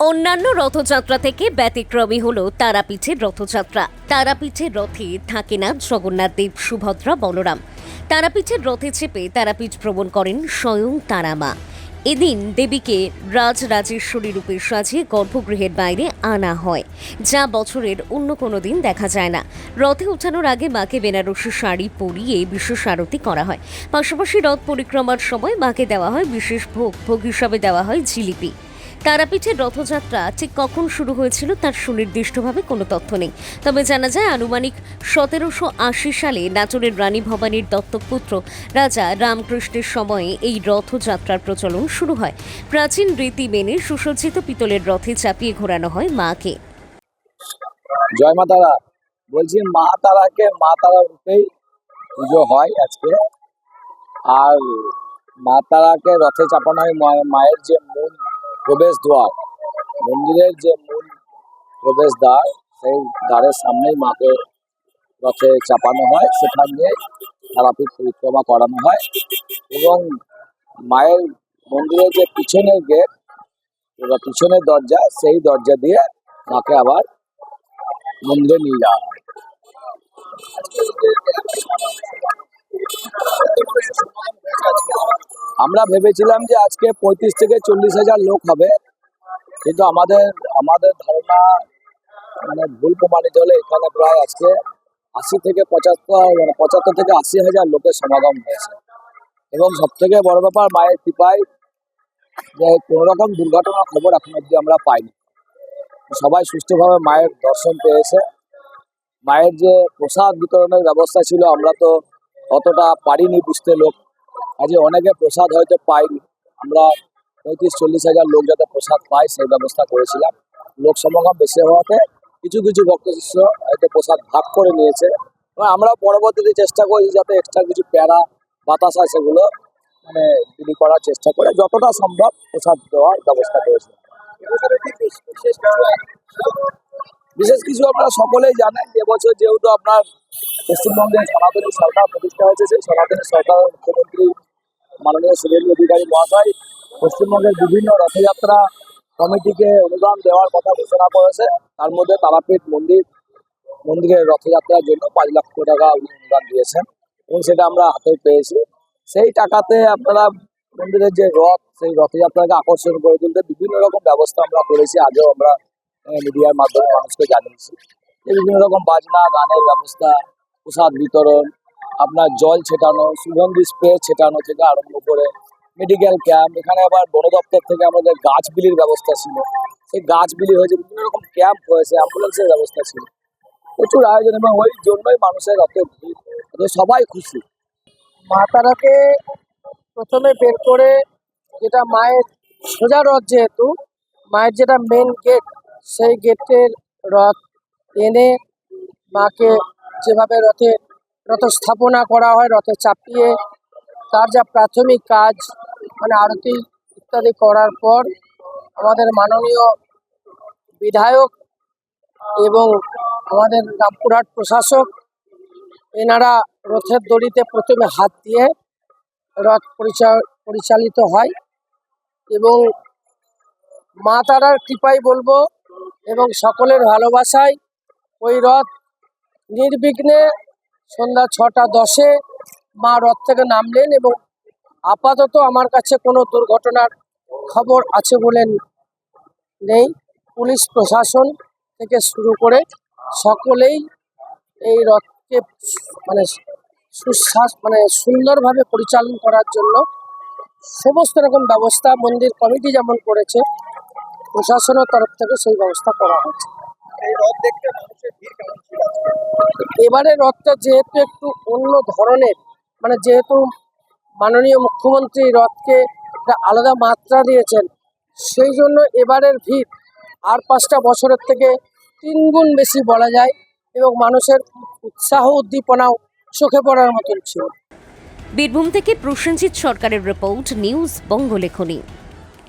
অন্যান্য রথযাত্রা থেকে ব্যতিক্রমী হলো তারাপীঠের রথযাত্রা। তারাপীঠের রথে থাকে না জগন্নাথ দেব, সুভদ্রা, বলরাম। তারাপীঠের রথে চেপে তারাপীঠ ভ্রমণ করেন স্বয়ং তারামা। এদিন দেবীকে রাজরাজেশ্বরী রূপে সাজিয়ে গর্ভগৃহের বাইরে আনা হয়, যা বছরের অন্য কোনো দিন দেখা যায় না। রথে ওঠানোর আগে মাকে বেনারসি শাড়ি পরিয়ে বিশেষ আরতি করা হয়। পাশাপাশি রথ পরিক্রমার সময় মাকে দেওয়া হয় বিশেষ ভোগ হিসাবে দেওয়া হয় জিলিপি। তারাপীঠের রথযাত্রা ঠিক কখন শুরু হয়েছিল তার সুনির্দিষ্টভাবে কোনো তথ্য নেই, তবে জানা যায় আনুমানিক 1780 সালে নাটোরের রানী ভবানীর দত্তক পুত্র রাজা রামকৃষ্ণের সময়ে এই রথযাত্রার প্রচলন শুরু হয়। প্রাচীন রীতি মেনে সুসজ্জিত পিতলের রথে চাপিয়ে ঘোরানো হয় মাকে। জয় মা তারা। বলছি মা তারাকে মা তারা রূপেই পুজো হয় আজকে। আর মা তারাকে রথে চাপানো হয় মায়ের যে মূল প্রবেশ দ্বার, মন্দিরের যে মূল প্রবেশ দ্বার, সেই দ্বারের সামনেই মাকে রথে চাপানো হয়। সেখান দিয়ে তারাপীঠ পরিক্রমা করানো হয় এবং মায়ের মন্দিরের যে পিছনের গেট বা পিছনের দরজা, সেই দরজা দিয়ে মাকে আবার মন্দিরে নিয়ে যাওয়া হয়। আমরা ভেবেছিলাম যে আজকে 35 থেকে 40,000 লোক হবে, কিন্তু আমাদের ধারণা ভুল প্রমাণিত হলে এখানে প্রায় আজকে 80 থেকে 75 থেকে 80,000 লোকের সমাগম হয়েছে। এবং সব থেকে বড় ব্যাপার, মায়ের কৃপায় যে কোনো রকম দুর্ঘটনার খবর এখন অব্দি আমরা পাইনি। সবাই সুষ্ঠুভাবে মায়ের দর্শন পেয়েছে। মায়ের যে প্রসাদ বিতরণের ব্যবস্থা ছিল, আমরা তো অতটা পারিনি বুঝতে লোক, আজকে অনেকে প্রসাদ হয়তো পাইনি। আমরা 35-40,000 লোক যাতে প্রসাদ পায় সেই ব্যবস্থা করেছিলাম। লোক সমাগম বেশি হওয়াতে কিছু কিছু ভক্ত শিষ্য হয়তো প্রসাদ ভাগ করে নিয়েছে। আমরা পরবর্তীতে চেষ্টা করি যাতে এক্সট্রা কিছু প্যারা বাতাসা সেগুলো বিলি করার চেষ্টা করে যতটা সম্ভব প্রসাদ দেওয়ার ব্যবস্থা করেছি। বিশেষ কিছু আপনারা সকলেই জানেন, এবছর যেহেতু আপনার পশ্চিমবঙ্গে সনাতনী সরকার প্রতিষ্ঠা হয়েছে, সেই সনাতনী সরকার মুখ্যমন্ত্রী মাননীয় শুভেন্দু অধিকারী মহাশয় পশ্চিমবঙ্গের বিভিন্ন রথযাত্রা কমিটিকে অনুদান দেওয়ার কথা ঘোষণা করেছে। তার মধ্যে তারাপীঠ মন্দিরের রথযাত্রার জন্য 5 লক্ষ টাকা উনি অনুদান দিয়েছেন এবং সেটা আমরা হাতে পেয়েছি। সেই টাকাতে আপনারা মন্দিরের যে রথ, সেই রথযাত্রাকে আকর্ষণ করে তুলতে বিভিন্ন রকম ব্যবস্থা আমরা করেছি। আগেও আমরা মিডিয়ার মাধ্যমে মানুষকে জানিয়েছি যে বিভিন্ন রকম বাজনা গানের ব্যবস্থা, প্রসাদ বিতরণ, আপনার জল ছেটানো, সুগন্ধি স্প্রে ছেটানো থেকে আরম্ভ করে মেডিকেল ক্যাম্প। এখানে আবার বন দপ্তর থেকে আমাদের গাছ বিলির ব্যবস্থা ছিল, সেই গাছ বিলি হয়েছে, বিভিন্ন রকম ক্যাম্প হয়েছে, অ্যাম্বুলেন্সের ব্যবস্থা ছিল, প্রচুর আয়োজন এবং ওই জন্যই মানুষের অত ভিড়, সবাই খুশি। মা তারাকে প্রথমে বের করে, যেটা মায়ের সোজা রথ, যেহেতু মায়ের যেটা মেন গেট, সেই গেটের রথ এনে মাকে যেভাবে রথ স্থাপনা করা হয়, রথে চাপিয়ে তার যা প্রাথমিক কাজ আরতি ইত্যাদি করার পর আমাদের মাননীয় বিধায়ক এবং আমাদের রামপুরহাট প্রশাসক এনারা রথের দড়িতে প্রথমে হাত দিয়ে রথ পরিচালিত হয় এবং মা তারার কৃপাই বলবো এবং সকলের ভালোবাসায় ওই রথ নির্বিঘ্নে সন্ধ্যা 6:10 মা রথ থেকে নামলেন এবং আপাতত আমার কাছে কোনো দুর্ঘটনার খবর আছে বলে নেই। পুলিশ প্রশাসন থেকে শুরু করে সকলেই এই রথকে সুন্দরভাবে পরিচালন করার জন্য সমস্ত রকম ব্যবস্থা মন্দির কমিটি যেমন করেছে, প্রশাসনের তরফ থেকে সেই ব্যবস্থা করা হয়েছে। এবারে রথটা যেহেতু একটু অন্য ধরনের, যেহেতু মাননীয় মুখ্যমন্ত্রী রথকে একটা আলাদা মাত্রা দিয়েছেন, সেই জন্য এবারের ভিড় আর 5টা বছরের থেকে 3 গুণ বেশি বলা যায় এবং মানুষের উৎসাহ উদ্দীপনাও চোখে পড়ার মতন ছিল। বীরভূম থেকে প্রসেনজিৎ সরকারের রিপোর্ট, নিউজ বঙ্গলেখনী।